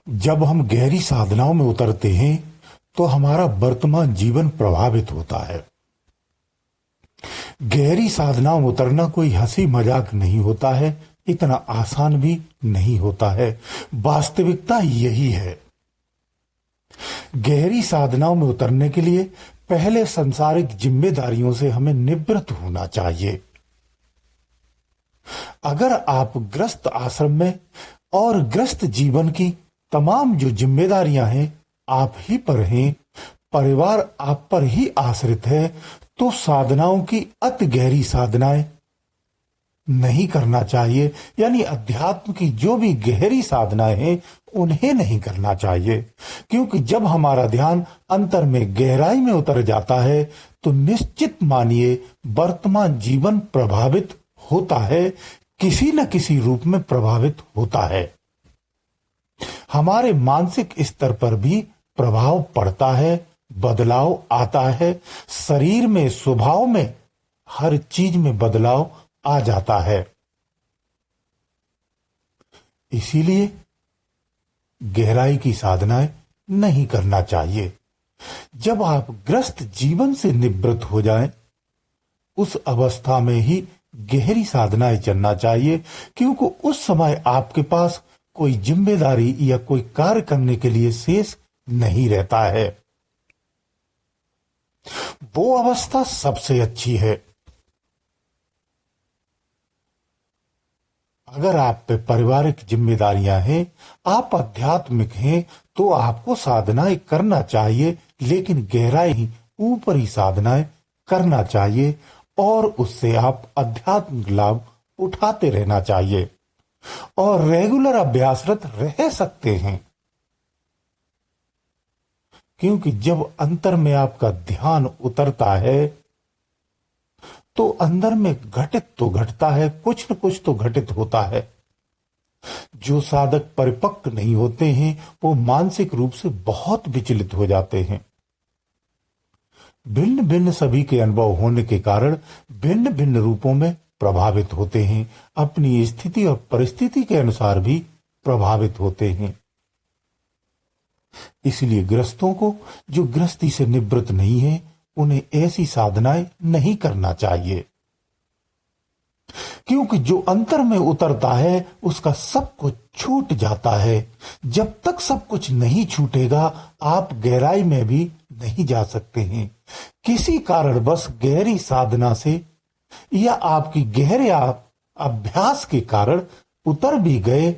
जब हम गहरी साधनाओं में उतरते हैं तो हमारा वर्तमान जीवन प्रभावित होता है। गहरी साधनाओं में उतरना कोई हंसी मजाक नहीं होता है, इतना आसान भी नहीं होता है। वास्तविकता यही है। गहरी साधनाओं में उतरने के लिए पहले सांसारिक जिम्मेदारियों से हमें निवृत्त होना चाहिए। अगर आप ग्रस्त आश्रम में और ग्रस्त जीवन की तमाम जो जिम्मेदारियां हैं आप ही पर हैं, परिवार आप पर ही आश्रित है, तो साधनाओं की अति गहरी साधनाएं नहीं करना चाहिए। यानी अध्यात्म की जो भी गहरी साधनाएं हैं उन्हें नहीं करना चाहिए, क्योंकि जब हमारा ध्यान अंतर में गहराई में उतर जाता है तो निश्चित मानिए वर्तमान जीवन प्रभावित होता है, किसी न किसी रूप में प्रभावित होता है। हमारे मानसिक स्तर पर भी प्रभाव पड़ता है, बदलाव आता है, शरीर में, स्वभाव में, हर चीज में बदलाव आ जाता है। इसीलिए गहराई की साधनाएं नहीं करना चाहिए। जब आप ग्रस्त जीवन से निवृत्त हो जाएं, उस अवस्था में ही गहरी साधनाएं चलना चाहिए, क्योंकि उस समय आपके पास कोई जिम्मेदारी या कोई कार्य करने के लिए शेष नहीं रहता है। वो अवस्था सबसे अच्छी है। अगर आप पे पारिवारिक जिम्मेदारियां हैं, आप आध्यात्मिक हैं, तो आपको साधनाएं करना चाहिए, लेकिन गहराई ऊपरी साधनाएं करना चाहिए और उससे आप आध्यात्मिक लाभ उठाते रहना चाहिए और रेगुलर अभ्यासरत रह सकते हैं। क्योंकि जब अंतर में आपका ध्यान उतरता है तो अंदर में घटित तो घटता है, कुछ न कुछ तो घटित होता है। जो साधक परिपक्व नहीं होते हैं वो मानसिक रूप से बहुत विचलित हो जाते हैं। भिन्न भिन्न सभी के अनुभव होने के कारण भिन्न भिन्न रूपों में प्रभावित होते हैं, अपनी स्थिति और परिस्थिति के अनुसार भी प्रभावित होते हैं। इसलिए ग्रस्तों को जो गृहस्थी से निवृत्त नहीं है उन्हें ऐसी साधनाएं नहीं करना चाहिए, क्योंकि जो अंतर में उतरता है उसका सब कुछ छूट जाता है। जब तक सब कुछ नहीं छूटेगा आप गहराई में भी नहीं जा सकते हैं। किसी कारणवश गहरी साधना से या आपकी गहरे अभ्यास के कारण उतर भी गए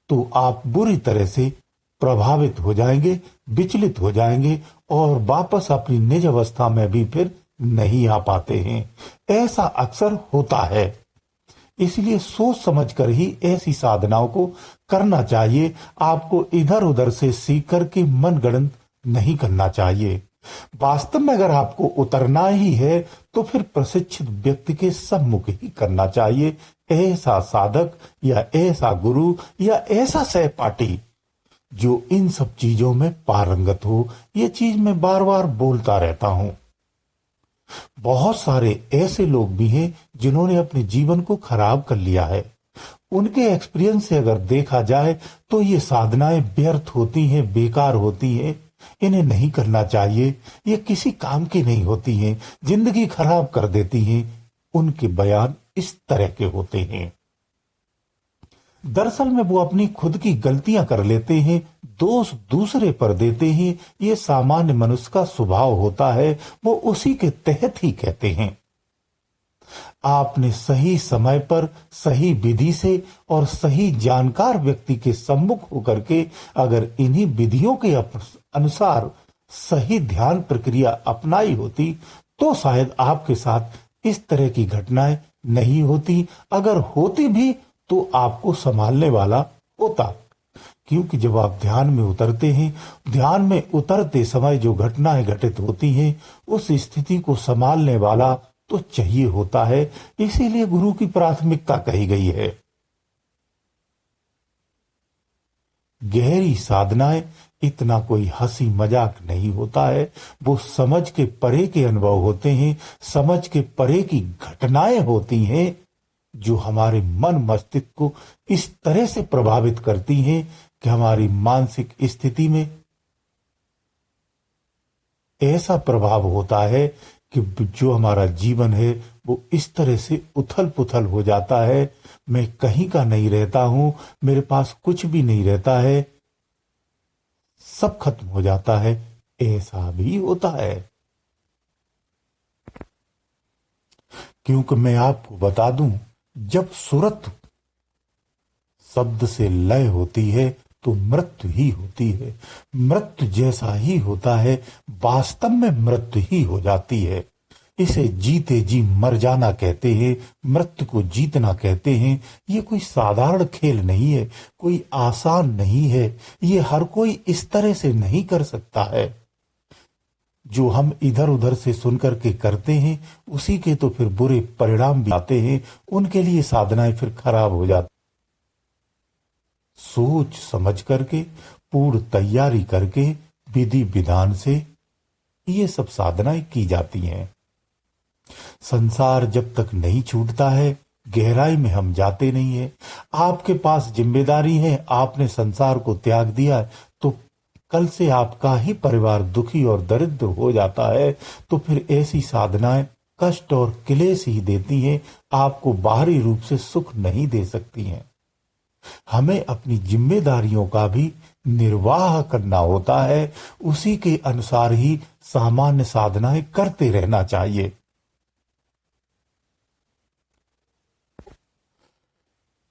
तो आप बुरी तरह से प्रभावित हो जाएंगे, विचलित हो जाएंगे और वापस अपनी निज अवस्था में भी फिर नहीं आ पाते हैं। ऐसा अक्सर होता है। इसलिए सोच समझकर ही ऐसी साधनाओं को करना चाहिए। आपको इधर उधर से सीख कर के मनगढ़ंत नहीं करना चाहिए। वास्तव में अगर आपको उतरना ही है तो फिर प्रशिक्षित व्यक्ति के सम्मुख ही करना चाहिए। ऐसा साधक या ऐसा गुरु या ऐसा सहपाठी जो इन सब चीजों में पारंगत हो। ये चीज मैं बार बार बोलता रहता हूं। बहुत सारे ऐसे लोग भी हैं जिन्होंने अपने जीवन को खराब कर लिया है। उनके एक्सपीरियंस से अगर देखा जाए तो ये साधनाएं व्यर्थ होती हैं, बेकार होती हैं, इन्हें नहीं करना चाहिए। ये किसी काम की नहीं होती हैं, जिंदगी खराब कर देती हैं। उनके बयान इस तरह के होते हैं। दरअसल में वो अपनी खुद की गलतियां कर लेते हैं, दोष दूसरे पर देते हैं। ये सामान्य मनुष्य का स्वभाव होता है, वो उसी के तहत ही कहते हैं। आपने सही समय पर सही विधि से और सही जानकार व्यक्ति के सम्मुख होकर के अगर इन्हीं विधियों के अनुसार सही ध्यान प्रक्रिया अपनाई होती तो शायद आपके साथ इस तरह की घटनाएं नहीं होती। अगर होती भी तो आपको संभालने वाला होता, क्योंकि जब आप ध्यान में उतरते हैं, ध्यान में उतरते समय जो घटनाएं घटित होती हैं उस स्थिति को संभालने वाला तो चाहिए होता है। इसीलिए गुरु की प्राथमिकता कही गई है। गहरी साधनाएं इतना कोई हंसी मजाक नहीं होता है, वो समझ के परे के अनुभव होते हैं, समझ के परे की घटनाएं होती हैं जो हमारे मन मस्तिष्क को इस तरह से प्रभावित करती हैं कि हमारी मानसिक स्थिति में ऐसा प्रभाव होता है कि जो हमारा जीवन है वो इस तरह से उथल पुथल हो जाता है। मैं कहीं का नहीं रहता हूं, मेरे पास कुछ भी नहीं रहता है, सब खत्म हो जाता है, ऐसा भी होता है। क्योंकि मैं आपको बता दूं, जब सूरत शब्द से लय होती है तो मृत्यु ही होती है। मृत्यु जैसा ही होता है, वास्तव में मृत्यु ही हो जाती है। इसे जीते जी मर जाना कहते हैं, मृत्यु को जीतना कहते हैं। ये कोई साधारण खेल नहीं है, कोई आसान नहीं है। ये हर कोई इस तरह से नहीं कर सकता है। जो हम इधर उधर से सुनकर के करते हैं, उसी के तो फिर बुरे परिणाम भी आते हैं, उनके लिए साधनाएं फिर खराब हो जाती। सोच समझ करके, पूर्ण तैयारी करके, विधि विधान से ये सब साधनाएं की जाती हैं। संसार जब तक नहीं छूटता है, गहराई में हम जाते नहीं है। आपके पास जिम्मेदारी है, आपने संसार को त्याग दिया तो कल से आपका ही परिवार दुखी और दरिद्र हो जाता है। तो फिर ऐसी साधनाएं कष्ट और क्लेश ही देती हैं, आपको बाहरी रूप से सुख नहीं दे सकती हैं। हमें अपनी जिम्मेदारियों का भी निर्वाह करना होता है, उसी के अनुसार ही सामान्य साधनाएं करते रहना चाहिए।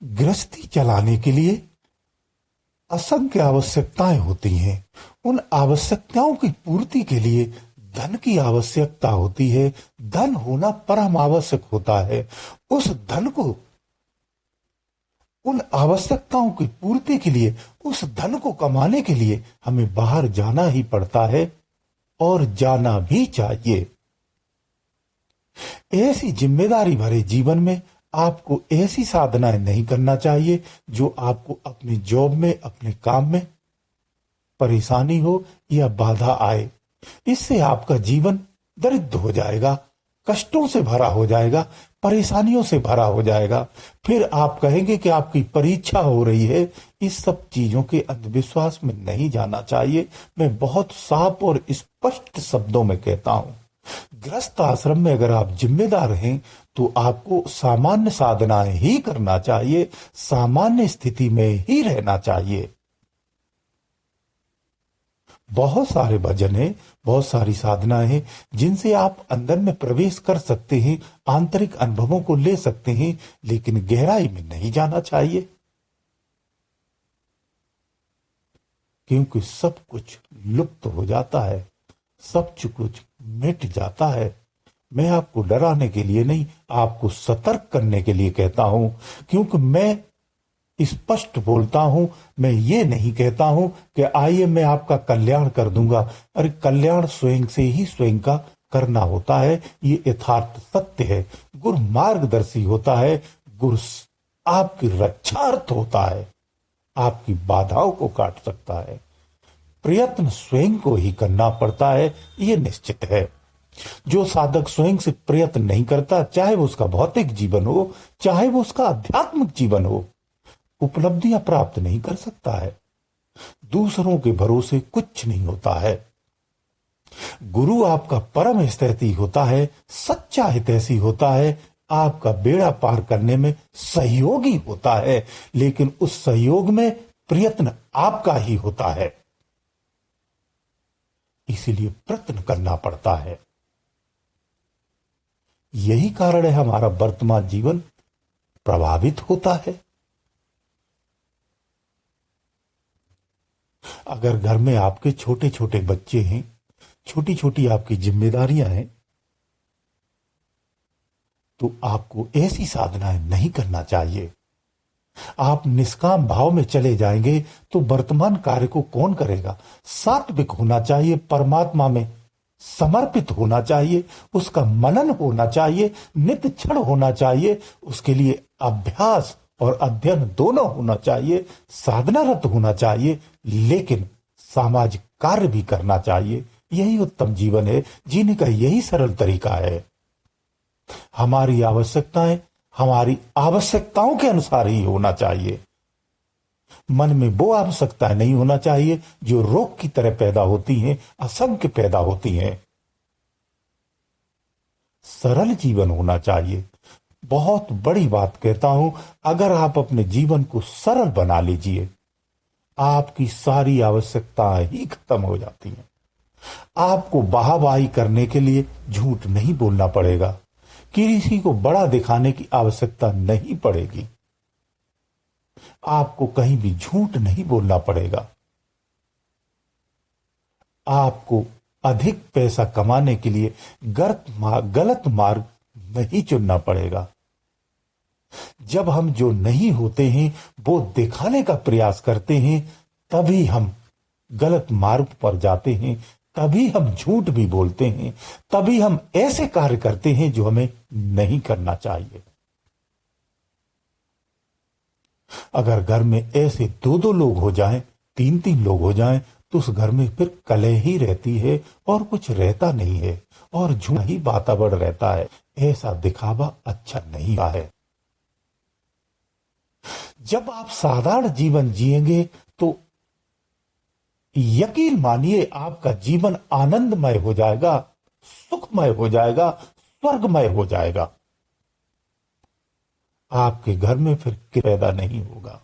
गृहस्थी चलाने के लिए असंख्य आवश्यकताएं होती हैं। उन आवश्यकताओं की पूर्ति के लिए धन की आवश्यकता होती है। धन होना परम आवश्यक होता है। उस धन को, उन आवश्यकताओं की पूर्ति के लिए, उस धन को कमाने के लिए हमें बाहर जाना ही पड़ता है और जाना भी चाहिए। ऐसी जिम्मेदारी भरे जीवन में आपको ऐसी साधनाएं नहीं करना चाहिए जो आपको अपनी जॉब में, अपने काम में परेशानी हो या बाधा आए। इससे आपका जीवन दरिद्र हो जाएगा, कष्टों से भरा हो जाएगा, परेशानियों से भरा हो जाएगा। फिर आप कहेंगे कि आपकी परीक्षा हो रही है। इस सब चीजों के अंधविश्वास में नहीं जाना चाहिए। मैं बहुत साफ और स्पष्ट शब्दों में कहता हूं, गृहस्थ आश्रम में अगर आप जिम्मेदार हैं तो आपको सामान्य साधनाएं ही करना चाहिए, सामान्य स्थिति में ही रहना चाहिए। बहुत सारे भजन हैं, बहुत सारी साधनाएं हैं जिनसे आप अंदर में प्रवेश कर सकते हैं, आंतरिक अनुभवों को ले सकते हैं, लेकिन गहराई में नहीं जाना चाहिए। क्योंकि सब कुछ लुप्त हो जाता है, सब कुछ मिट जाता है। मैं आपको डराने के लिए नहीं, आपको सतर्क करने के लिए कहता हूं। क्योंकि मैं स्पष्ट बोलता हूं, मैं ये नहीं कहता हूं कि आइए मैं आपका कल्याण कर दूंगा। अरे कल्याण स्वयं से ही स्वयं का करना होता है, ये यथार्थ सत्य है। गुरु मार्गदर्शी होता है, गुरु आपकी रक्षार्थ होता है, आपकी बाधाओं को काट सकता है। प्रयत्न स्वयं को ही करना पड़ता है, ये निश्चित है। जो साधक स्वयं से प्रयत्न नहीं करता, चाहे वो उसका भौतिक जीवन हो, चाहे वो उसका आध्यात्मिक जीवन हो, उपलब्धियां प्राप्त नहीं कर सकता है। दूसरों के भरोसे कुछ नहीं होता है। गुरु आपका परम हितैषी होता है, सच्चा हितैषी होता है, आपका बेड़ा पार करने में सहयोगी होता है। लेकिन उस सहयोग में प्रयत्न आपका ही होता है, इसीलिए प्रयत्न करना पड़ता है। यही कारण है हमारा वर्तमान जीवन प्रभावित होता है। अगर घर में आपके छोटे छोटे बच्चे हैं, छोटी छोटी आपकी जिम्मेदारियां हैं, तो आपको ऐसी साधनाएं नहीं करना चाहिए। आप निष्काम भाव में चले जाएंगे तो वर्तमान कार्य को कौन करेगा? सात्विक होना चाहिए, परमात्मा में समर्पित होना चाहिए, उसका मनन होना चाहिए, नित्य क्षण होना चाहिए। उसके लिए अभ्यास और अध्ययन दोनों होना चाहिए, साधनारत होना चाहिए, लेकिन सामाजिक कार्य भी करना चाहिए। यही उत्तम जीवन है, जीने का यही सरल तरीका है। हमारी आवश्यकताएं हमारी आवश्यकताओं के अनुसार ही होना चाहिए। मन में वो आवश्यकता नहीं होना चाहिए जो रोग की तरह पैदा होती हैं, असंख्य पैदा होती हैं। सरल जीवन होना चाहिए। बहुत बड़ी बात कहता हूं, अगर आप अपने जीवन को सरल बना लीजिए, आपकी सारी आवश्यकताएं ही खत्म हो जाती हैं। आपको वाहवाही करने के लिए झूठ नहीं बोलना पड़ेगा, किसी को बड़ा दिखाने की आवश्यकता नहीं पड़ेगी, आपको कहीं भी झूठ नहीं बोलना पड़ेगा, आपको अधिक पैसा कमाने के लिए गलत मार्ग नहीं चुनना पड़ेगा। जब हम जो नहीं होते हैं वो दिखाने का प्रयास करते हैं, तभी हम गलत मार्ग पर जाते हैं, तभी हम झूठ भी बोलते हैं, तभी हम ऐसे कार्य करते हैं जो हमें नहीं करना चाहिए। अगर घर में ऐसे दो दो लोग हो जाएं, तीन तीन लोग हो जाएं, तो उस घर में फिर कलह ही रहती है और कुछ रहता नहीं है, और झूठ ही वातावरण रहता है। ऐसा दिखावा अच्छा नहीं है। जब आप साधारण जीवन जिएंगे तो यकीन मानिए आपका जीवन आनंदमय हो जाएगा, सुखमय हो जाएगा, स्वर्गमय हो जाएगा। आपके घर में फिर पैदा नहीं होगा।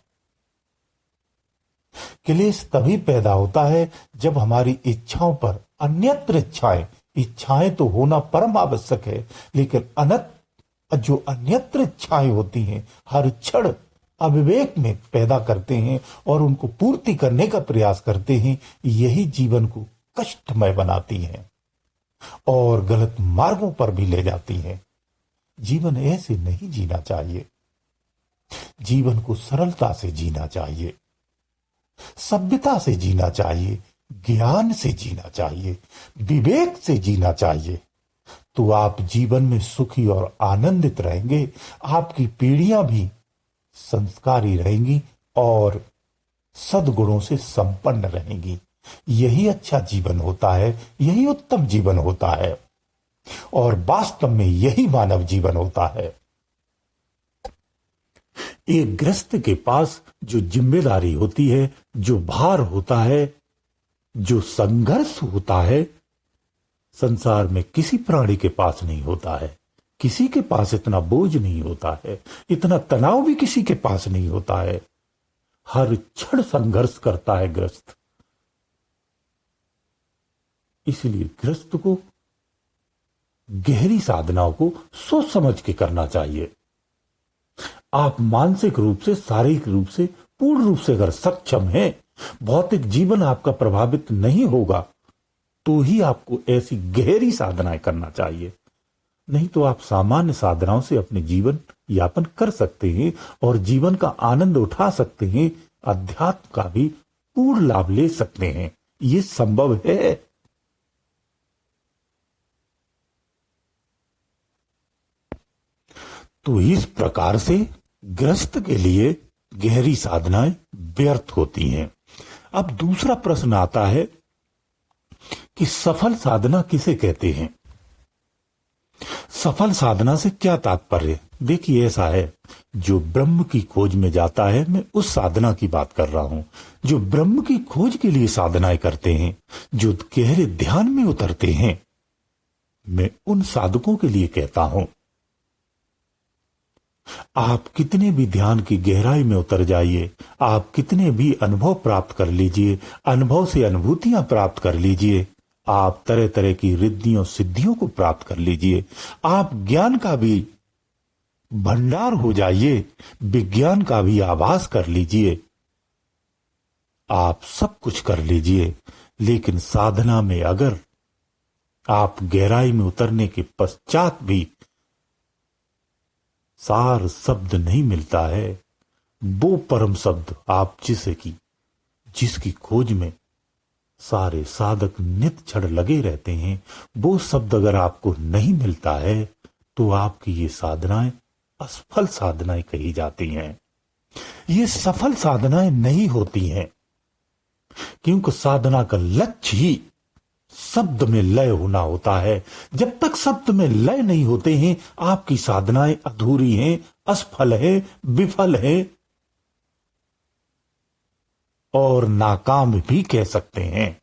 क्लेश तभी पैदा होता है जब हमारी इच्छाओं पर अन्यत्र इच्छाएं तो होना परम आवश्यक है, लेकिन जो अन्यत्र इच्छाएं होती हैं हर क्षण अविवेक में पैदा करते हैं और उनको पूर्ति करने का प्रयास करते हैं, यही जीवन को कष्टमय बनाती हैं और गलत मार्गों पर भी ले जाती हैं। जीवन ऐसे नहीं जीना चाहिए। जीवन को सरलता से जीना चाहिए, सभ्यता से जीना चाहिए, ज्ञान से जीना चाहिए, विवेक से जीना चाहिए। तो आप जीवन में सुखी और आनंदित रहेंगे, आपकी पीढ़ियां भी संस्कारी रहेंगी और सद्गुणों से संपन्न रहेंगी। यही अच्छा जीवन होता है, यही उत्तम जीवन होता है और वास्तव में यही मानव जीवन होता है। एक गृहस्थ के पास जो जिम्मेदारी होती है, जो भार होता है, जो संघर्ष होता है, संसार में किसी प्राणी के पास नहीं होता है। किसी के पास इतना बोझ नहीं होता है, इतना तनाव भी किसी के पास नहीं होता है। हर क्षण संघर्ष करता है गृहस्थ। इसलिए गृहस्थ को गहरी साधनाओं को सोच समझ के करना चाहिए। आप मानसिक रूप से, शारीरिक रूप से, पूर्ण रूप से अगर सक्षम हैं, भौतिक जीवन आपका प्रभावित नहीं होगा, तो ही आपको ऐसी गहरी साधनाएं करना चाहिए। नहीं तो आप सामान्य साधनाओं से अपने जीवन यापन कर सकते हैं और जीवन का आनंद उठा सकते हैं, अध्यात्म का भी पूर्ण लाभ ले सकते हैं। ये संभव है। तो इस प्रकार से गृहस्थ के लिए गहरी साधनाएं व्यर्थ होती हैं। अब दूसरा प्रश्न आता है कि सफल साधना किसे कहते हैं? सफल साधना से क्या तात्पर्य? देखिए, ऐसा है, जो ब्रह्म की खोज में जाता है, मैं उस साधना की बात कर रहा हूं। जो ब्रह्म की खोज के लिए साधनाएं करते हैं, जो गहरे ध्यान में उतरते हैं, मैं उन साधकों के लिए कहता हूं। आप कितने भी ध्यान की गहराई में उतर जाइए, आप कितने भी अनुभव प्राप्त कर लीजिए, अनुभव से अनुभूतियां प्राप्त कर लीजिए, आप तरह तरह की रिद्धियों सिद्धियों को प्राप्त कर लीजिए, आप ज्ञान का भी भंडार हो जाइए, विज्ञान का भी आभास कर लीजिए, आप सब कुछ कर लीजिए, लेकिन साधना में अगर आप गहराई में उतरने के पश्चात भी सार शब्द नहीं मिलता है, वो परम शब्द आप जिसकी खोज में सारे साधक नित क्षण लगे रहते हैं, वो शब्द अगर आपको नहीं मिलता है, तो आपकी ये साधनाएं असफल साधनाएं कही जाती हैं। ये सफल साधनाएं नहीं होती हैं, क्योंकि साधना का लक्ष्य ही शब्द में लय होना होता है। जब तक शब्द में लय नहीं होते हैं, आपकी साधनाएं अधूरी हैं, असफल है, विफल है। और नाकाम भी कह सकते हैं।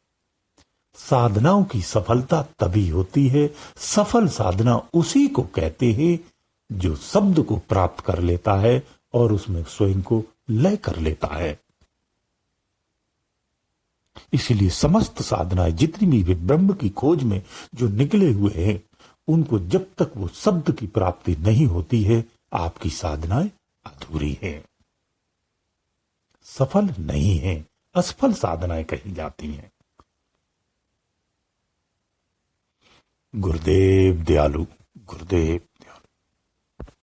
साधनाओं की सफलता तभी होती है, सफल साधना उसी को कहते हैं जो शब्द को प्राप्त कर लेता है और उसमें स्वयं को लय कर लेता है। इसीलिए समस्त साधनाएं जितनी भी वे ब्रह्म की खोज में जो निकले हुए हैं, उनको जब तक वो शब्द की प्राप्ति नहीं होती है, आपकी साधनाएं अधूरी है, सफल नहीं है, असफल साधनाएं कही जाती हैं। गुरुदेव दयालु, गुरुदेव